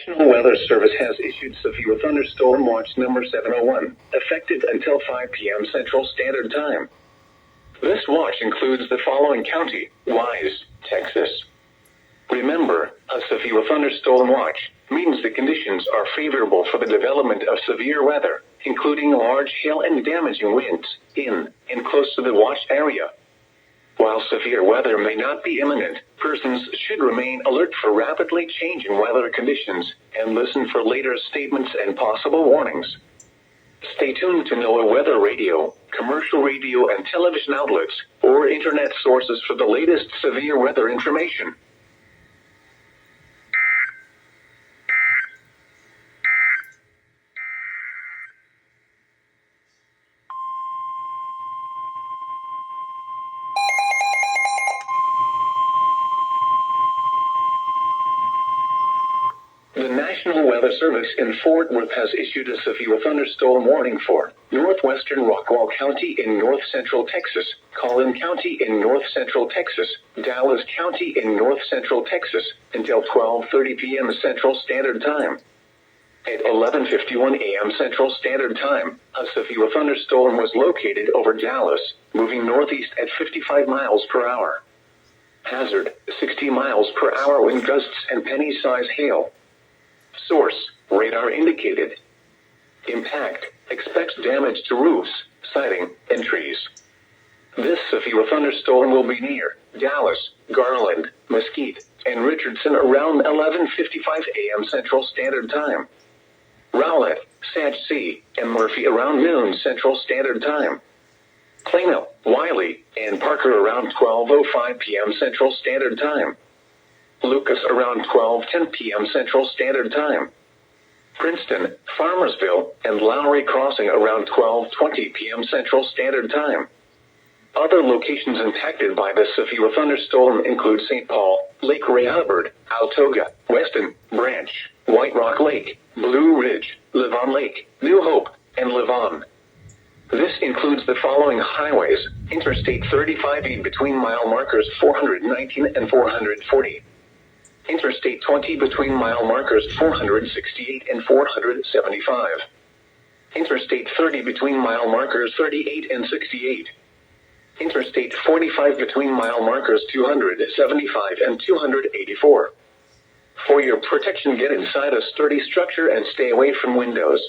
National Weather Service has issued severe thunderstorm watch number 701, effective until 5 p.m. Central Standard Time. This watch includes the following county: Wise, Texas. Remember, a severe thunderstorm watch means the conditions are favorable for the development of severe weather, including large hail and damaging winds, in and close to the watch area. While severe weather may not be imminent, persons should remain alert for rapidly changing weather conditions and listen for later statements and possible warnings. Stay tuned to NOAA weather radio, commercial radio and television outlets, or internet sources for the latest severe weather information. The National Weather Service in Fort Worth has issued a severe thunderstorm warning for northwestern Rockwall County in north-central Texas, Collin County in north-central Texas, Dallas County in north-central Texas, until 12:30 p.m. Central Standard Time. At 11:51 a.m. Central Standard Time, a severe thunderstorm was located over Dallas, moving northeast at 55 miles per hour. Hazard, 60 miles per hour wind gusts and penny-size hail. Source, radar indicated. Impact, expects damage to roofs, siding, and trees. This severe thunderstorm will be near Dallas, Garland, Mesquite, and Richardson around 11:55 a.m. Central Standard Time. Rowlett, Sag C, and Murphy around noon Central Standard Time. Plano, Wiley, and Parker around 12:05 p.m. Central Standard Time. Lucas around 12:10 p.m. Central Standard Time. Princeton, Farmersville, and Lowry Crossing around 12:20 p.m. Central Standard Time. Other locations impacted by the severe thunderstorm include St. Paul, Lake Ray Hubbard, Altoga, Weston, Branch, White Rock Lake, Blue Ridge, Levon Lake, New Hope, and Levon. This includes the following highways: Interstate 35E between mile markers 419 and 440. Interstate 20 between mile markers 468 and 475. Interstate 30 between mile markers 38 and 68. Interstate 45 between mile markers 275 and 284. For your protection, get inside a sturdy structure and stay away from windows.